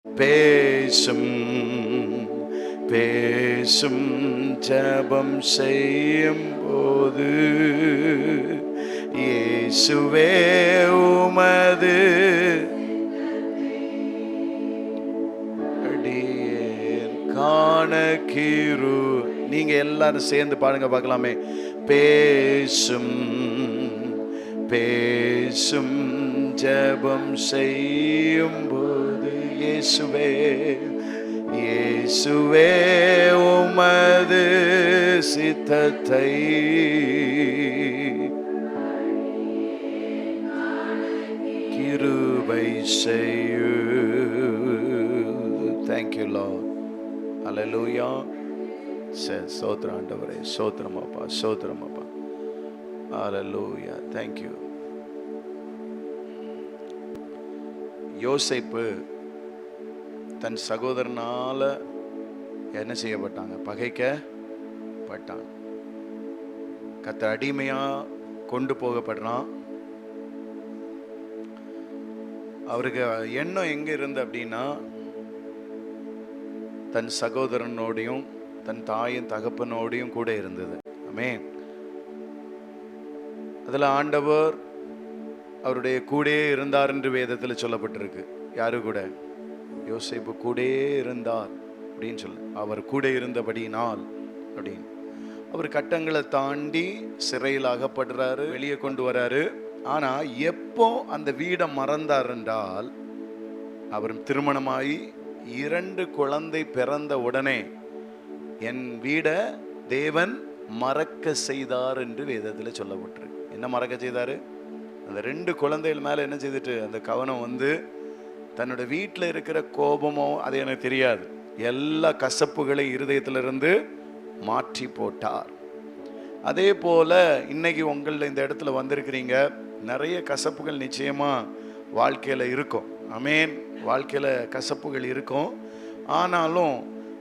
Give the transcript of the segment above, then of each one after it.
பேசும் பேசும் ஜெபம் செய்யும் போது இயேசுவே உமது அடியேன் காண கிரு. நீங்க எல்லாரும் சேர்ந்து பாடுங்க பார்க்கலாமே. பேசும் பேசும் ஜெபம் செய்யும் போது இயேசுவே இயேசுவே உமது சித்தத்தை கிருபை செய்யு. Thank you Lord. Hallelujah. சோத்ரம் ஆண்டவரே, சோத்ரம் அப்பா, சோத்ரம் அப்பா. Hallelujah. Thank you. யோசேப்பு தன் சகோதரனால என்ன செய்யப்பட்டாங்க? பகைக்கப்பட்டான். கர்த்தர் அடிமையா கொண்டு போகப்படுறான். அவருக்கு எண்ணம் எங்க இருந்து அப்படின்னா, தன் சகோதரனோடையும் தன் தாயின் தகப்பனோடையும் கூட இருந்தது. ஆமென். அதில் ஆண்டவர் அவருடைய கூடே இருந்தார் என்று வேதத்தில் சொல்லப்பட்டிருக்கு. யாரு கூட? யோசேப்பு கூடே இருந்தார் அப்படின்னு சொல்லு. அவர் கூட இருந்தபடியினால் அப்படின்னு. அவர் கட்டங்களை தாண்டி சிறையில் அகப்படுறாரு, வெளியே கொண்டு வராரு. ஆனா எப்போ அந்த வீடை மறந்தார் என்றால், அவர் திருமணமாகி 2 குழந்தை பிறந்த உடனே என் வீடை தேவன் மறக்க செய்தார் என்று வேதத்தில் சொல்லப்பட்டிருக்கு. என்ன மறக்க செய்தாரு? அந்த 2 குழந்தைகள் மேல என்ன செய்துட்டு அந்த கவனம் வந்து தன்னோட வீட்டில் இருக்கிற கோபமோ அது எனக்கு தெரியாது, எல்லா கசப்புகளை இருதயத்திலிருந்து மாற்றி போட்டார். அதே போல இன்னைக்கு உங்களில் இந்த இடத்துல வந்திருக்கிறீங்க, நிறைய கசப்புகள் நிச்சயமா வாழ்க்கையில இருக்கும். ஆமென். வாழ்க்கையில கசப்புகள் இருக்கும். ஆனாலும்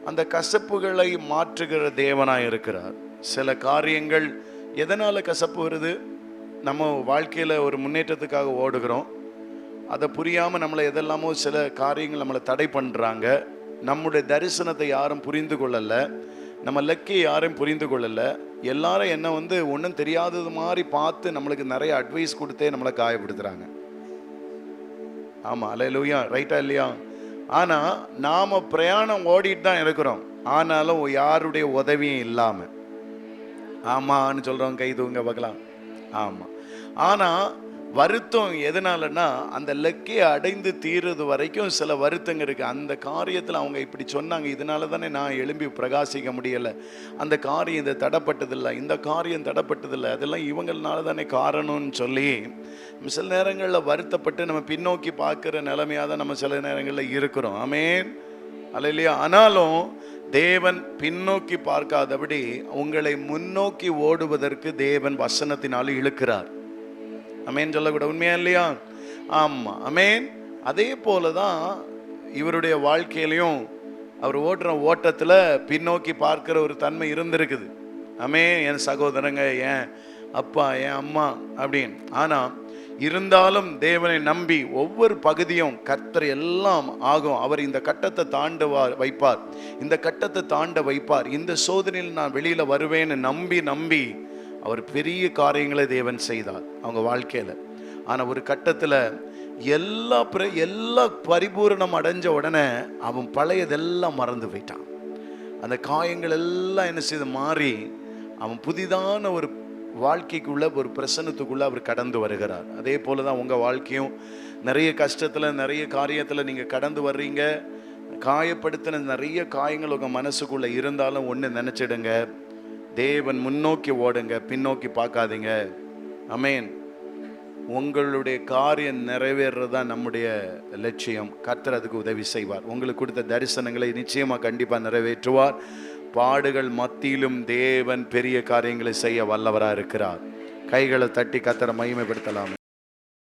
அந்த கசப்புகளை மாற்றுகிற தேவனாய் இருக்கிறார். சில காரியங்கள் எதனால கசப்பு வருது? நம்ம வாழ்க்கையில ஒரு முன்னேற்றத்துக்காக ஓடுகிறோம், அதை புரியாம நம்மளை எதெல்லாமோ சில காரியங்கள் நம்மளை தடை பண்றாங்க. நம்முடைய தரிசனத்தை யாரும் புரிந்து கொள்ளல, நம்ம லக்கை யாரும் புரிந்து கொள்ளல. எல்லாரும் என்ன வந்து ஒன்றும் தெரியாதது மாதிரி பார்த்து நம்மளுக்கு நிறைய அட்வைஸ் கொடுத்தே நம்மளை காயப்படுத்துறாங்க. ஆமா, அல்லேலூயா, ரைட்டா இல்லையா? ஆனா நாம பிரயாணம் ஓடிட்டு தான் இருக்கிறோம், ஆனாலும் யாருடைய உதவியும் இல்லாம. ஆமான்னு சொல்றவங்க கை தூங்க பார்க்கலாம். ஆமா. ஆனா வருத்தம் எதனாலன்னா, அந்த லக்கையை அடைந்து தீர்றது வரைக்கும் சில வருத்தங்க இருக்கு. அந்த காரியத்தில் அவங்க இப்படி சொன்னாங்க, இதனால தானே நான் எழும்பி பிரகாசிக்க முடியலை, அந்த காரியம் இது தடப்பட்டதில்லை, இந்த காரியம் தடப்பட்டதில்லை, அதெல்லாம் இவங்களால தானே காரணம்னு சொல்லி சில நேரங்களில் வருத்தப்பட்டு நம்ம பின்னோக்கி பார்க்குற நிலைமையாக தான் நம்ம சில நேரங்களில் இருக்கிறோம். ஆமென், அல்லேலூயா. ஆனாலும் தேவன் பின்னோக்கி பார்க்காதபடி உங்களை முன்னோக்கி ஓடுவதற்கு தேவன் வசனத்தினால் இழுக்கிறார். அமேன் சொல்லக்கூட, உண்மையா இல்லையா? ஆமா, அமேன். அதே போலதான் இவருடைய வாழ்க்கையிலையும் அவர் ஓடுற ஓட்டத்துல பின்னோக்கி பார்க்கிற ஒரு தன்மை இருந்திருக்குது. அமேன். என் சகோதரங்க, என் அப்பா, என் அம்மா அப்படின்னு. ஆனா இருந்தாலும் தேவனை நம்பி ஒவ்வொரு பகுதியும் கர்த்தர் எல்லாம் ஆகும். அவர் இந்த கட்டத்தை தாண்ட வைப்பார், இந்த கட்டத்தை தாண்ட வைப்பார், இந்த சோதனையில் நான் வெளியில வருவேன்னு நம்பி அவர் பெரிய காரியங்களை தேவன் செய்தார் அவங்க வாழ்க்கையில. ஆனா ஒரு கட்டத்துல எல்லா பரிபூரணம் அடைஞ்ச உடனே அவன் பழையதெல்லாம் மறந்து போயிட்டான். அந்த காயங்கள் எல்லாம் என்ன செய்து மாறி அவன் புதிதான ஒரு வாழ்க்கைக்குள்ள, ஒரு பிரசன்னத்துக்குள்ள அவர் கடந்து வருகிறார். அதே போலதான் உங்க வாழ்க்கையும் நிறைய கஷ்டத்துல, நிறைய காரியத்துல நீங்க கடந்து வர்றீங்க. காயப்படுத்தின நிறைய காயங்கள் உங்க மனசுக்குள்ள இருந்தாலும் ஒண்ணு நினைச்சிடுங்க, தேவன் முன்னோக்கி ஓடுங்க, பின்னோக்கி பார்க்காதீங்க. அமேன். உங்களுடைய காரியம் நிறைவேறதா நம்முடைய லட்சியம். கர்த்தர் அதுக்கு உதவி செய்வார். உங்களுக்கு கொடுத்த தரிசனங்களை நிச்சயமா கண்டிப்பா நிறைவேற்றுவார். பாடுகள் மத்தியிலும் தேவன் பெரிய காரியங்களை செய்ய வல்லவராக இருக்கிறார். கைகளை தட்டி கர்த்தரை மகிமைப்படுத்தலாம்.